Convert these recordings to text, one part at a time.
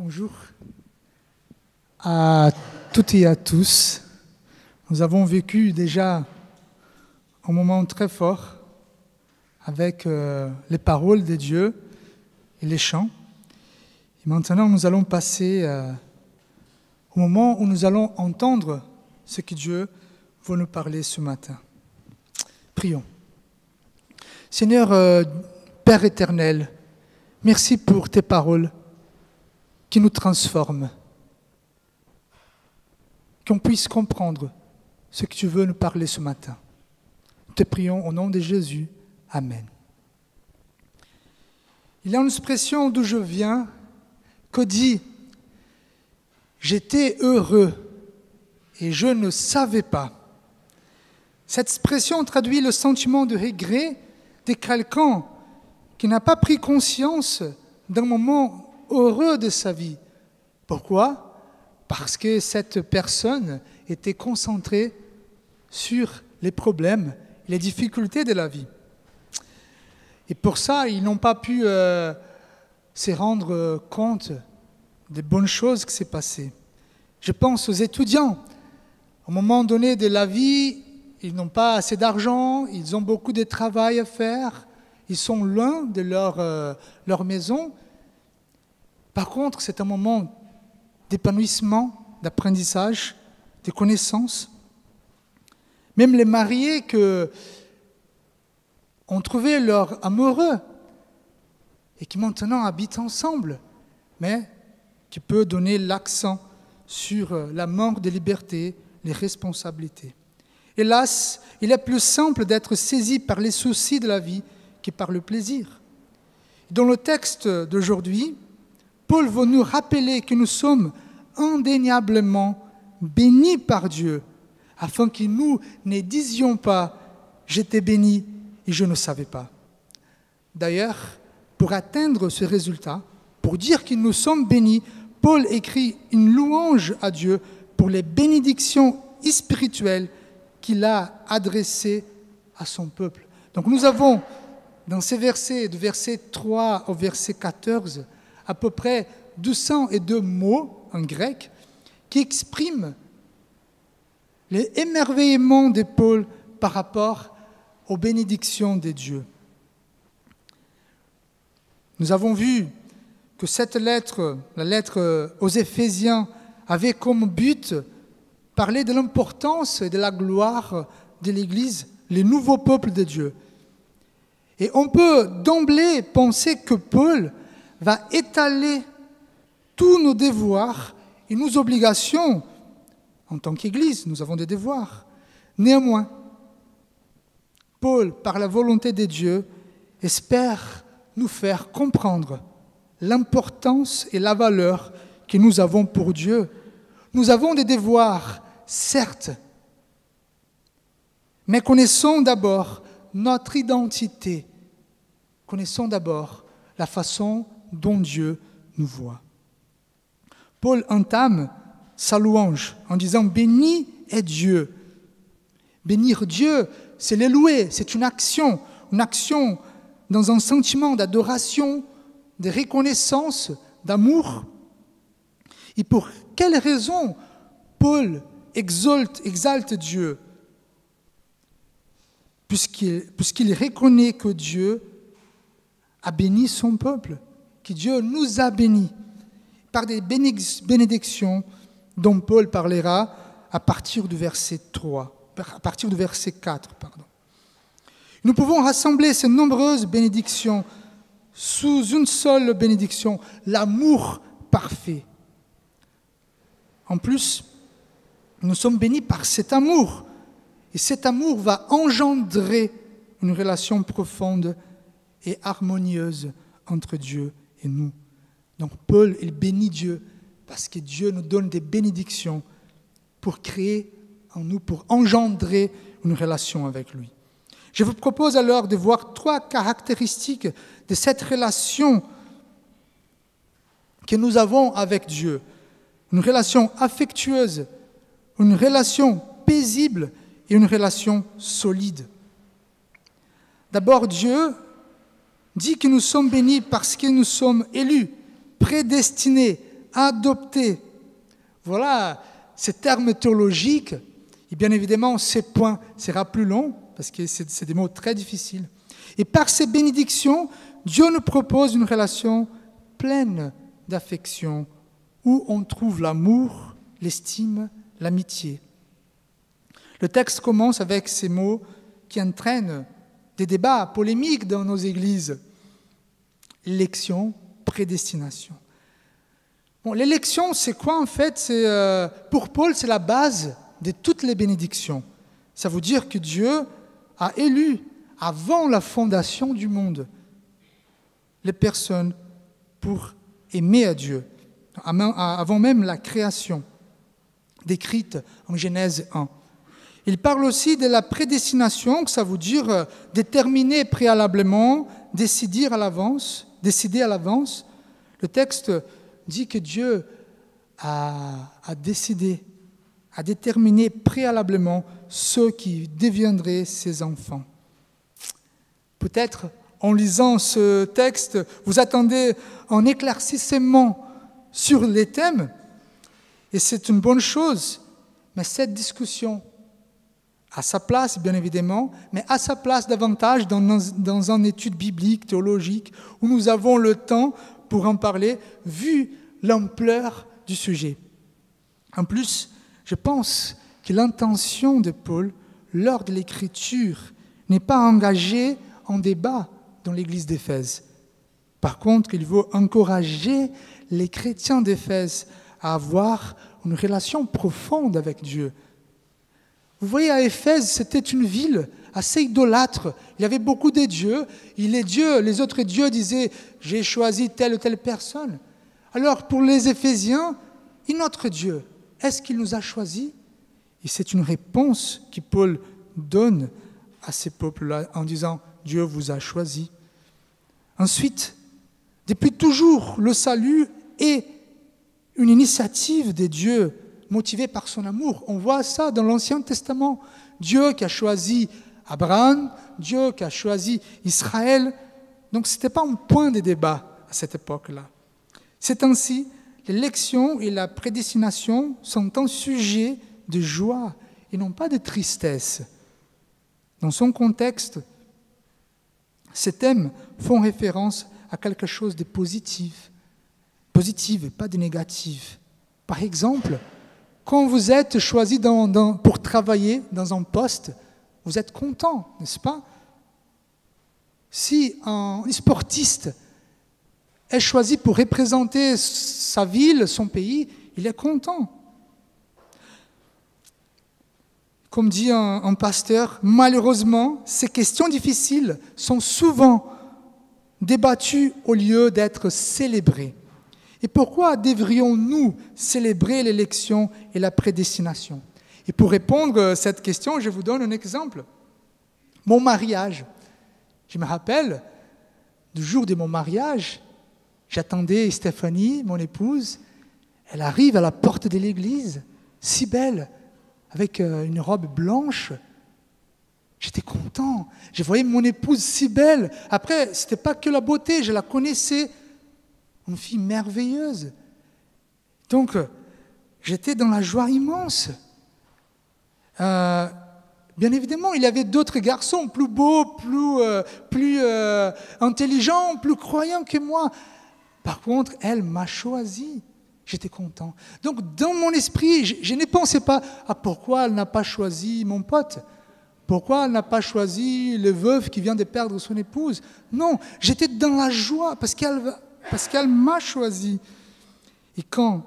Bonjour à toutes et à tous. Nous avons vécu déjà un moment très fort avec les paroles de Dieu et les chants. Et maintenant, nous allons passer au moment où nous allons entendre ce que Dieu veut nous parler ce matin. Prions. Seigneur, Père éternel, merci pour tes paroles qui nous transforment, qu'on puisse comprendre ce que tu veux nous parler ce matin. Nous te prions au nom de Jésus. Amen. Il y a une expression d'où je viens que dit « J'étais heureux et je ne savais pas ». Cette expression traduit le sentiment de regret de quelqu'un qui n'a pas pris conscience d'un moment heureux de sa vie. Pourquoi ? Parce que cette personne était concentrée sur les problèmes, les difficultés de la vie. Et pour ça, ils n'ont pas pu se rendre compte des bonnes choses qui s'est passées. Je pense aux étudiants. Au moment donné de la vie, ils n'ont pas assez d'argent, ils ont beaucoup de travail à faire, ils sont loin de leur maison. Par contre, c'est un moment d'épanouissement, d'apprentissage, de connaissances. Même les mariés qui ont trouvé leur amoureux et qui maintenant habitent ensemble, mais qui peut donner l'accent sur la manque de liberté, les responsabilités. Hélas, il est plus simple d'être saisi par les soucis de la vie que par le plaisir. Dans le texte d'aujourd'hui, Paul veut nous rappeler que nous sommes indéniablement bénis par Dieu, afin que nous ne disions pas « j'étais béni et je ne savais pas ». D'ailleurs, pour atteindre ce résultat, pour dire que nous sommes bénis, Paul écrit une louange à Dieu pour les bénédictions spirituelles qu'il a adressées à son peuple. Donc nous avons dans ces versets, de verset 3 au verset 14, à peu près 202 mots en grec qui expriment l'émerveillement de Paul par rapport aux bénédictions de Dieu. Nous avons vu que cette lettre, la lettre aux Éphésiens, avait comme but parler de l'importance et de la gloire de l'Église, les nouveaux peuples de Dieu. Et on peut d'emblée penser que Paul va étaler tous nos devoirs et nos obligations. En tant qu'Église, nous avons des devoirs. Néanmoins, Paul, par la volonté de Dieu, espère nous faire comprendre l'importance et la valeur que nous avons pour Dieu. Nous avons des devoirs, certes, mais connaissons d'abord notre identité. Connaissons d'abord la façon dont Dieu nous voit. Paul entame sa louange en disant « Béni est Dieu ». Bénir Dieu, c'est le louer, c'est une action dans un sentiment d'adoration, de reconnaissance, d'amour. Et pour quelle raison Paul exalte Dieu ? Puisqu'il reconnaît que Dieu a béni son peuple, que Dieu nous a bénis par des bénédictions dont Paul parlera à partir du verset 4. Nous pouvons rassembler ces nombreuses bénédictions sous une seule bénédiction, l'amour parfait. En plus, nous sommes bénis par cet amour. Et cet amour va engendrer une relation profonde et harmonieuse entre Dieu et nous. Donc Paul, il bénit Dieu parce que Dieu nous donne des bénédictions pour créer en nous, pour engendrer une relation avec lui. Je vous propose alors de voir 3 caractéristiques de cette relation que nous avons avec Dieu. Une relation affectueuse, une relation paisible et une relation solide. D'abord, Dieu dit que nous sommes bénis parce que nous sommes élus, prédestinés, adopté. Voilà ces termes théologiques. Et bien évidemment, ces points sera plus long parce que c'est des mots très difficiles. Et par ces bénédictions, Dieu nous propose une relation pleine d'affection où on trouve l'amour, l'estime, l'amitié. Le texte commence avec ces mots qui entraînent des débats polémiques dans nos églises. Élection, prédestination. Bon, l'élection, c'est quoi en fait? Pour Paul, c'est la base de toutes les bénédictions. Ça veut dire que Dieu a élu, avant la fondation du monde, les personnes pour aimer à Dieu, avant même la création, décrite en Genèse 1. Il parle aussi de la prédestination, que ça veut dire déterminer préalablement, décider à l'avance. Le texte dit que Dieu a décidé, a déterminé préalablement ceux qui deviendraient ses enfants. Peut-être en lisant ce texte, vous attendez un éclaircissement sur les thèmes, et c'est une bonne chose, mais cette discussion à sa place, bien évidemment, mais à sa place davantage dans une étude biblique, théologique, où nous avons le temps pour en parler, vu l'ampleur du sujet. En plus, je pense que l'intention de Paul, lors de l'écriture, n'est pas engagée en débat dans l'église d'Éphèse. Par contre, il veut encourager les chrétiens d'Éphèse à avoir une relation profonde avec Dieu. Vous voyez, à Éphèse, c'était une ville assez idolâtre. Il y avait beaucoup de dieux. Les autres dieux disaient « j'ai choisi telle ou telle personne ». Alors, pour les Éphésiens, et notre Dieu, est-ce qu'il nous a choisis? Et c'est une réponse que Paul donne à ces peuples-là en disant « Dieu vous a choisis ». Ensuite, depuis toujours, le salut est une initiative de Dieu motivé par son amour. On voit ça dans l'Ancien Testament. Dieu qui a choisi Abraham, Dieu qui a choisi Israël. Donc ce n'était pas un point de débat à cette époque-là. C'est ainsi, l'élection et la prédestination sont un sujet de joie et non pas de tristesse. Dans son contexte, ces thèmes font référence à quelque chose de positif et pas de négatif. Par exemple, quand vous êtes choisi pour travailler dans un poste, vous êtes content, n'est-ce pas? Si un sportiste est choisi pour représenter sa ville, son pays, il est content. Comme dit un pasteur, malheureusement, ces questions difficiles sont souvent débattues au lieu d'être célébrées. Et pourquoi devrions-nous célébrer l'élection et la prédestination? Et pour répondre à cette question, je vous donne un exemple. Mon mariage. Je me rappelle, du jour de mon mariage, j'attendais Stéphanie, mon épouse. Elle arrive à la porte de l'église, si belle, avec une robe blanche. J'étais content. Je voyais mon épouse si belle. Après, ce n'était pas que la beauté, je la connaissais. Une fille merveilleuse. Donc, j'étais dans la joie immense. Bien évidemment, il y avait d'autres garçons plus beaux, plus intelligents, plus croyants que moi. Par contre, elle m'a choisi. J'étais content. Donc, dans mon esprit, je ne pensais pas à pourquoi elle n'a pas choisi mon pote. Pourquoi elle n'a pas choisi le veuf qui vient de perdre son épouse. Non, j'étais dans la joie parce qu'elle m'a choisi. Et quand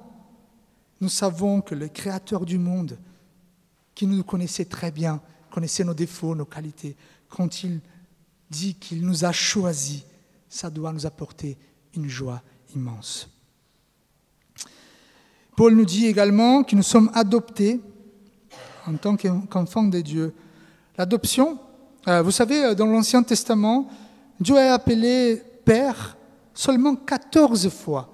nous savons que le Créateur du monde, qui nous connaissait très bien, connaissait nos défauts, nos qualités, quand il dit qu'il nous a choisis, ça doit nous apporter une joie immense. Paul nous dit également que nous sommes adoptés en tant qu'enfants de Dieu. L'adoption, vous savez, dans l'Ancien Testament, Dieu a appelé Père seulement 14 fois.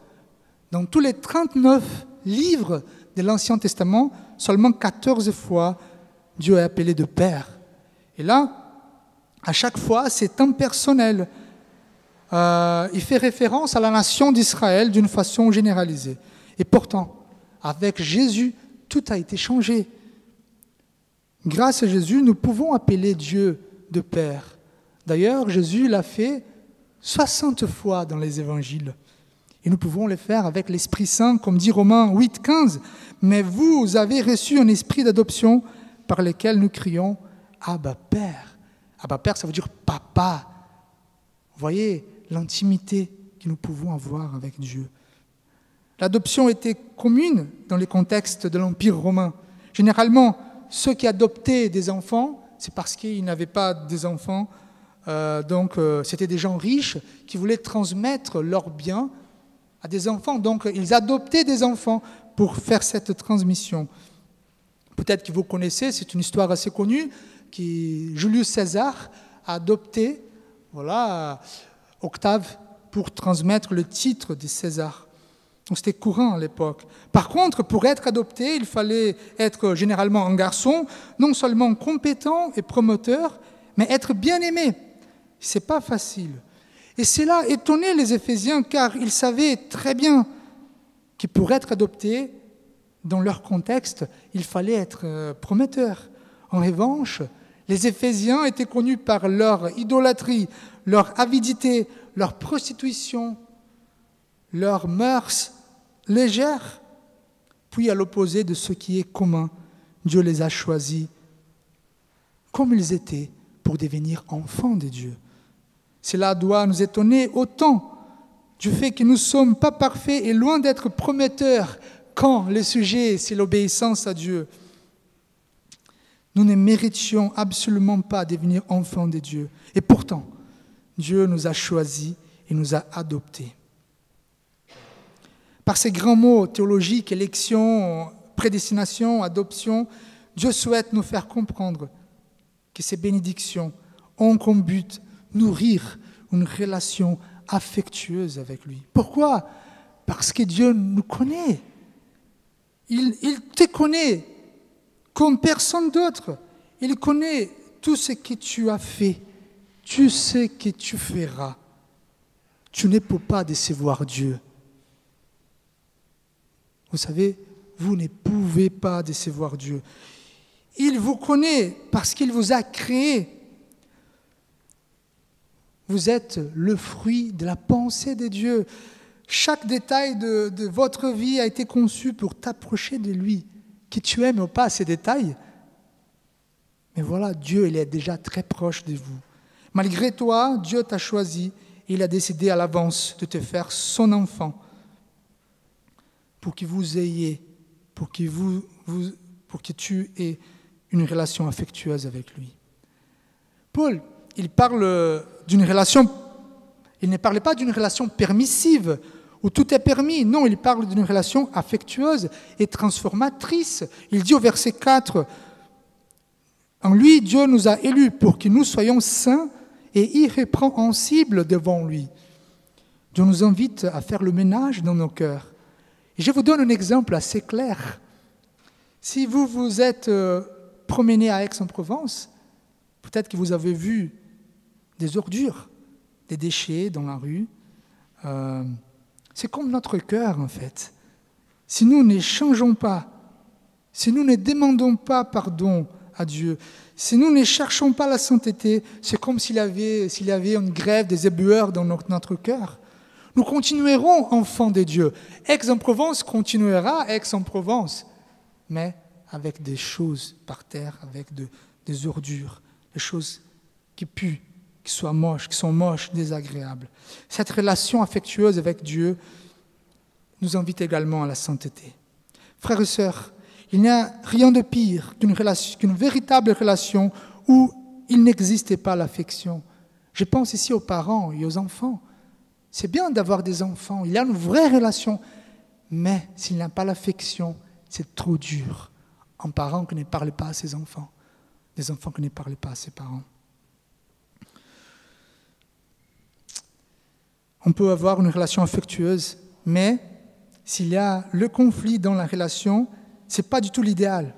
Dans tous les 39 livres de l'Ancien Testament, seulement 14 fois, Dieu est appelé de Père. Et là, à chaque fois, c'est impersonnel. Il fait référence à la nation d'Israël d'une façon généralisée. Et pourtant, avec Jésus, tout a été changé. Grâce à Jésus, nous pouvons appeler Dieu de Père. D'ailleurs, Jésus l'a fait 60 fois dans les évangiles. Et nous pouvons le faire avec l'Esprit Saint, comme dit Romains 8, 15. Mais vous avez reçu un esprit d'adoption par lequel nous crions « Abba Père ». Abba Père, ça veut dire « Papa ». Vous voyez l'intimité que nous pouvons avoir avec Dieu. L'adoption était commune dans les contextes de l'Empire romain. Généralement, ceux qui adoptaient des enfants, c'est parce qu'ils n'avaient pas des enfants. Donc, c'était des gens riches qui voulaient transmettre leurs biens à des enfants. Donc, ils adoptaient des enfants pour faire cette transmission. Peut-être que vous connaissez, c'est une histoire assez connue, que Julius César a adopté Octave pour transmettre le titre de César. Donc, c'était courant à l'époque. Par contre, pour être adopté, il fallait être généralement un garçon, non seulement compétent et promoteur, mais être bien aimé. Ce n'est pas facile. Et cela étonnait les Éphésiens, car ils savaient très bien que pour être adoptés, dans leur contexte, il fallait être prometteur. En revanche, les Éphésiens étaient connus par leur idolâtrie, leur avidité, leur prostitution, leurs mœurs légères. Puis à l'opposé de ce qui est commun, Dieu les a choisis comme ils étaient pour devenir enfants de Dieu. Cela doit nous étonner autant du fait que nous ne sommes pas parfaits et loin d'être prometteurs quand le sujet, c'est l'obéissance à Dieu. Nous ne méritions absolument pas devenir enfants de Dieu. Et pourtant, Dieu nous a choisis et nous a adoptés. Par ces grands mots théologiques, élection, prédestination, adoption, Dieu souhaite nous faire comprendre que ces bénédictions ont comme but nourrir une relation affectueuse avec lui. Pourquoi ? Parce que Dieu nous connaît. Il te connaît comme personne d'autre. Il connaît tout ce que tu as fait. Tu sais que tu feras. Tu ne peux pas décevoir Dieu. Vous savez, vous ne pouvez pas décevoir Dieu. Il vous connaît parce qu'il vous a créé. Vous êtes le fruit de la pensée de Dieu. Chaque détail de votre vie a été conçu pour t'approcher de lui. Que tu aimes ou pas ces détails. Mais voilà, Dieu, il est déjà très proche de vous. Malgré toi, Dieu t'a choisi. Il a décidé à l'avance de te faire son enfant. Pour que vous ayez, pour que tu aies une relation affectueuse avec lui. Paul, il parle d'une relation, il ne parlait pas d'une relation permissive, où tout est permis. Non, il parle d'une relation affectueuse et transformatrice. Il dit au verset 4, « En lui, Dieu nous a élus pour que nous soyons saints et irrépréhensibles devant lui. » Dieu nous invite à faire le ménage dans nos cœurs. Et je vous donne un exemple assez clair. Si vous vous êtes promené à Aix-en-Provence, peut-être que vous avez vu des ordures, des déchets dans la rue. C'est comme notre cœur, en fait. Si nous ne changeons pas, si nous ne demandons pas pardon à Dieu, si nous ne cherchons pas la sainteté, c'est comme s'il y avait une grève des éboueurs dans notre cœur. Nous continuerons enfants de Dieu. Aix-en-Provence continuera Aix-en-Provence, mais avec des choses par terre, avec des ordures, des choses qui puent, qui sont moches, désagréables. Cette relation affectueuse avec Dieu nous invite également à la sainteté. Frères et sœurs, il n'y a rien de pire qu'une véritable relation où il n'existait pas l'affection. Je pense ici aux parents et aux enfants. C'est bien d'avoir des enfants, il y a une vraie relation, mais s'il n'y a pas l'affection, c'est trop dur. Un parent qui ne parle pas à ses enfants, des enfants qui ne parlent pas à ses parents. On peut avoir une relation affectueuse, mais s'il y a le conflit dans la relation, ce n'est pas du tout l'idéal.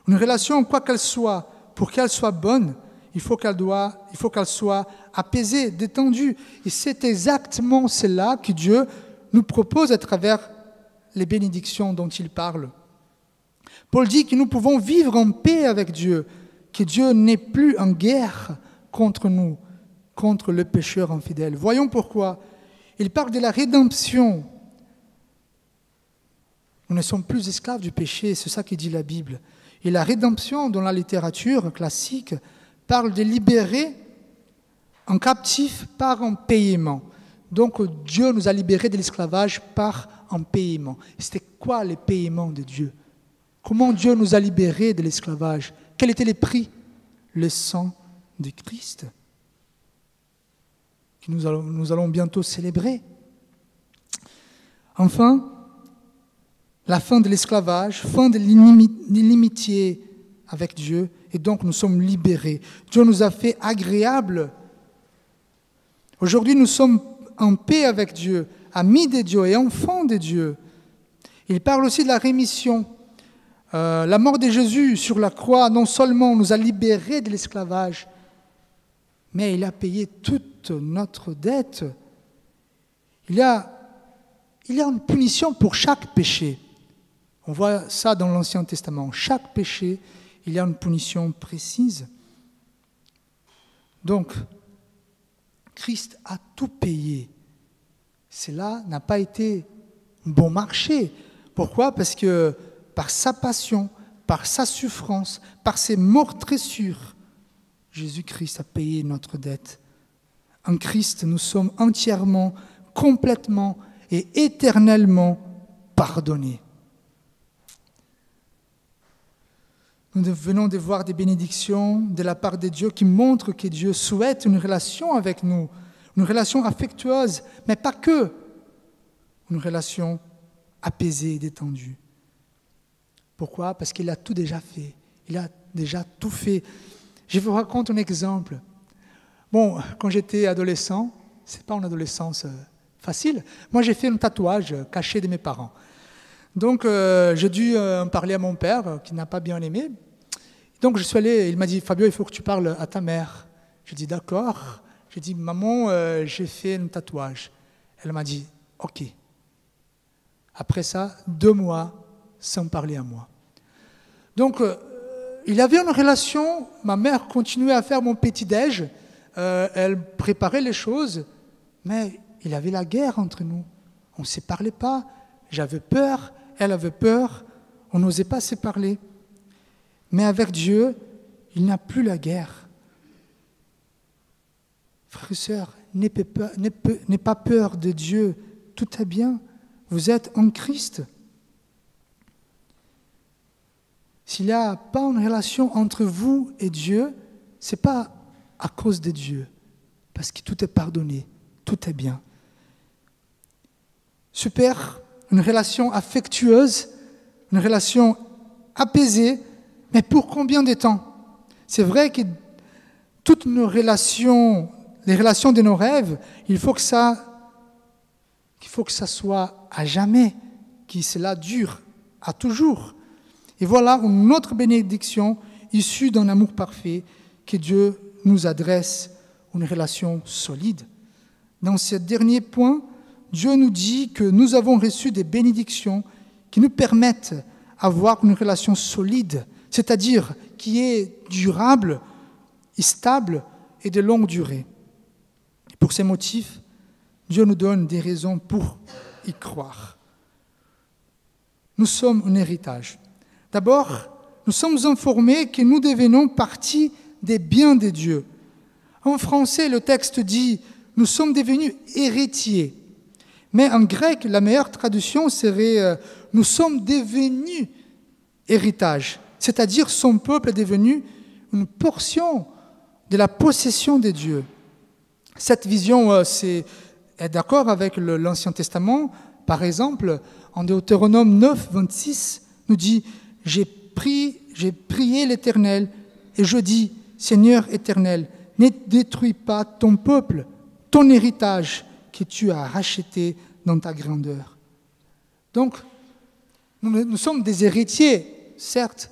Une relation, quoi qu'elle soit, pour qu'elle soit bonne, il faut qu'elle soit apaisée, détendue. Et c'est exactement cela que Dieu nous propose à travers les bénédictions dont il parle. Paul dit que nous pouvons vivre en paix avec Dieu, que Dieu n'est plus en guerre contre nous, contre le pécheur infidèle. Voyons pourquoi. Il parle de la rédemption. Nous ne sommes plus esclaves du péché, c'est ça que dit la Bible. Et la rédemption, dans la littérature classique, parle de libérer un captif par un paiement. Donc Dieu nous a libérés de l'esclavage par un paiement. C'était quoi le paiement de Dieu? Comment Dieu nous a libérés de l'esclavage? Quel était le prix? Le sang de Christ, que nous allons bientôt célébrer. Enfin, la fin de l'esclavage, fin de l'inimitié avec Dieu, et donc nous sommes libérés. Dieu nous a fait agréables. Aujourd'hui, nous sommes en paix avec Dieu, amis de Dieu et enfants de Dieu. Il parle aussi de la rémission. La mort de Jésus sur la croix, non seulement nous a libérés de l'esclavage, mais il a payé toute notre dette. Il y a une punition pour chaque péché. On voit ça dans l'Ancien Testament. Chaque péché, il y a une punition précise. Donc, Christ a tout payé. Cela n'a pas été un bon marché. Pourquoi? Parce que par sa passion, par sa souffrance, par ses meurtrissures, Jésus-Christ a payé notre dette. En Christ, nous sommes entièrement, complètement et éternellement pardonnés. Nous venons de voir des bénédictions de la part de Dieu qui montrent que Dieu souhaite une relation avec nous, une relation affectueuse, mais pas que, une relation apaisée et détendue. Pourquoi? Parce qu'il a tout déjà fait. Il a déjà tout fait. Je vous raconte un exemple. Bon, quand j'étais adolescent, c'est pas une adolescence facile. Moi, j'ai fait un tatouage caché de mes parents. Donc, j'ai dû en parler à mon père, qui n'a pas bien aimé. Donc, je suis allé, il m'a dit, Fabio, il faut que tu parles à ta mère. J'ai dit, d'accord. J'ai dit, maman, j'ai fait un tatouage. Elle m'a dit, ok. Après ça, 2 mois sans parler à moi. Donc, il y avait une relation, ma mère continuait à faire mon petit-déj, elle préparait les choses, mais il y avait la guerre entre nous. On ne se parlait pas, j'avais peur, elle avait peur, on n'osait pas se parler. Mais avec Dieu, il n'y a plus la guerre. Frères et sœurs, n'aie pas peur de Dieu, tout est bien, vous êtes en Christ. S'il n'y a pas une relation entre vous et Dieu, ce n'est pas à cause de Dieu, parce que tout est pardonné, tout est bien. Super, une relation affectueuse, une relation apaisée, mais pour combien de temps? C'est vrai que toutes nos relations, les relations de nos rêves, il faut que ça soit à jamais, que cela dure à toujours. Et voilà une autre bénédiction issue d'un amour parfait que Dieu nous adresse, une relation solide. Dans ce dernier point, Dieu nous dit que nous avons reçu des bénédictions qui nous permettent d'avoir une relation solide, c'est-à-dire qui est durable, stable et de longue durée. Et pour ces motifs, Dieu nous donne des raisons pour y croire. Nous sommes un héritage. D'abord, nous sommes informés que nous devenons partie des biens de Dieu. En français, le texte dit « nous sommes devenus héritiers ». Mais en grec, la meilleure traduction serait « nous sommes devenus héritage », c'est-à-dire son peuple est devenu une portion de la possession de Dieu. Cette vision est d'accord avec l'Ancien Testament. Par exemple, en Deutéronome 9, 26, nous dit « J'ai prié l'Éternel et je dis, Seigneur éternel, ne détruis pas ton peuple, ton héritage que tu as racheté dans ta grandeur. » Donc, nous sommes des héritiers, certes,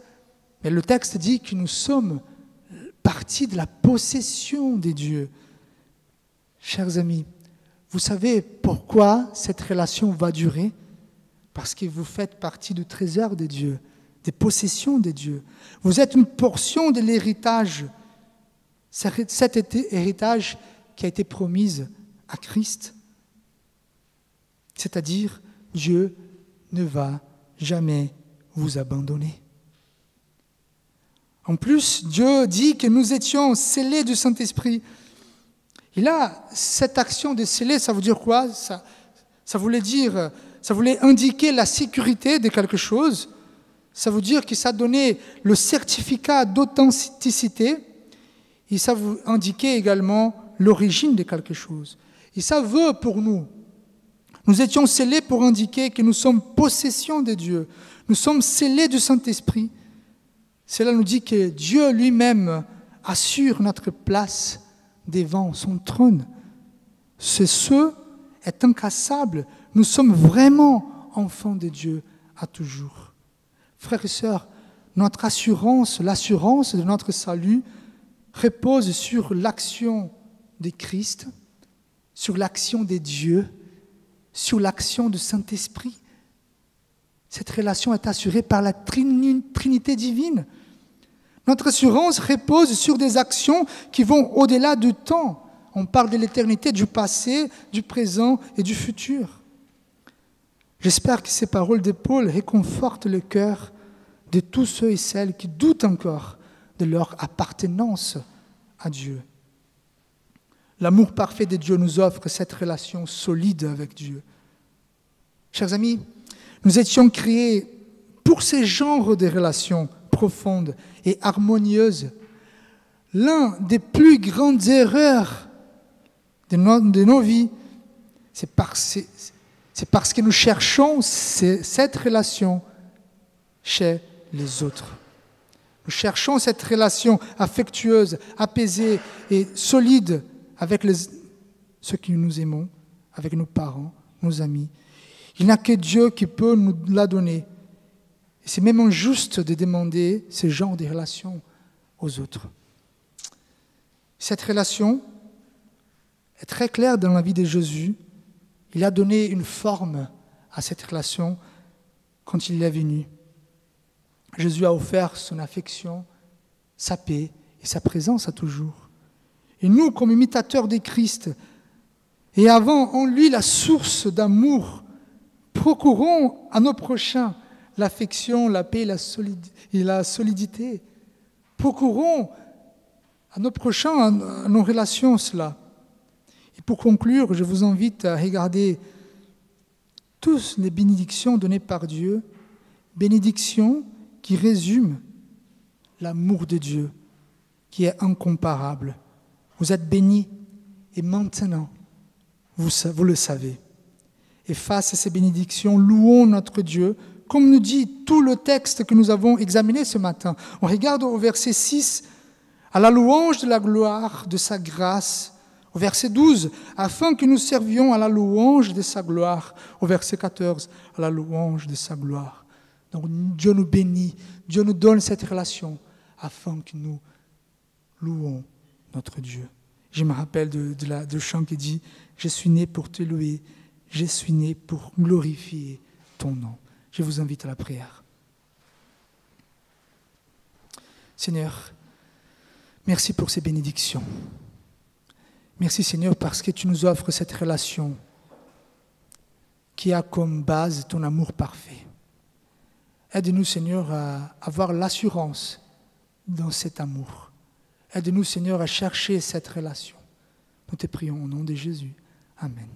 mais le texte dit que nous sommes partie de la possession des dieux. Chers amis, vous savez pourquoi cette relation va durer? parce que vous faites partie du trésor de Dieu, des possessions de Dieu. Vous êtes une portion de l'héritage, cet héritage qui a été promis à Christ. C'est-à-dire, Dieu ne va jamais vous abandonner. En plus, Dieu dit que nous étions scellés du Saint-Esprit. Et là, cette action de sceller, ça veut dire quoi ? Ça voulait indiquer la sécurité de quelque chose. Ça veut dire que ça donnait le certificat d'authenticité. Et ça vous indiquait également l'origine de quelque chose. Et ça veut pour nous. Nous étions scellés pour indiquer que nous sommes possession de Dieu. Nous sommes scellés du Saint-Esprit. Cela nous dit que Dieu lui-même assure notre place devant son trône. Ce est incassable. Nous sommes vraiment enfants de Dieu à toujours. Frères et sœurs, notre assurance, l'assurance de notre salut repose sur l'action de Christ, sur l'action de Dieu, sur l'action du Saint-Esprit. Cette relation est assurée par la Trinité divine. Notre assurance repose sur des actions qui vont au-delà du temps. On parle de l'éternité, du passé, du présent et du futur. J'espère que ces paroles de Paul réconfortent le cœur de tous ceux et celles qui doutent encore de leur appartenance à Dieu. L'amour parfait de Dieu nous offre cette relation solide avec Dieu. Chers amis, nous étions créés pour ce genre de relations profondes et harmonieuses. L'un des plus grandes erreurs de nos vies, c'est parce que nous cherchons cette relation chez les autres. Nous cherchons cette relation affectueuse, apaisée et solide avec ceux que nous aimons, avec nos parents, nos amis. Il n'y a que Dieu qui peut nous la donner. Et c'est même injuste de demander ce genre de relation aux autres. Cette relation est très claire dans la vie de Jésus. Il a donné une forme à cette relation quand il est venu. Jésus a offert son affection, sa paix et sa présence à toujours. Et nous, comme imitateurs de Christ, et avons en lui la source d'amour, procurons à nos prochains l'affection, la paix et la solidité. Procurons à nos prochains, à nos relations, cela. Et pour conclure, je vous invite à regarder toutes les bénédictions données par Dieu, bénédictions qui résument l'amour de Dieu, qui est incomparable. Vous êtes bénis, et maintenant, vous le savez. Et face à ces bénédictions, louons notre Dieu, comme nous dit tout le texte que nous avons examiné ce matin. On regarde au verset 6, à la louange de la gloire de sa grâce. Au verset 12, afin que nous servions à la louange de sa gloire. Au verset 14, à la louange de sa gloire. Donc Dieu nous bénit, Dieu nous donne cette relation afin que nous louons notre Dieu. Je me rappelle de chant qui dit « Je suis né pour te louer, je suis né pour glorifier ton nom ». Je vous invite à la prière. Seigneur, merci pour ces bénédictions. Merci Seigneur parce que tu nous offres cette relation qui a comme base ton amour parfait. Aide-nous Seigneur à avoir l'assurance dans cet amour. Aide-nous Seigneur à chercher cette relation. Nous te prions au nom de Jésus. Amen.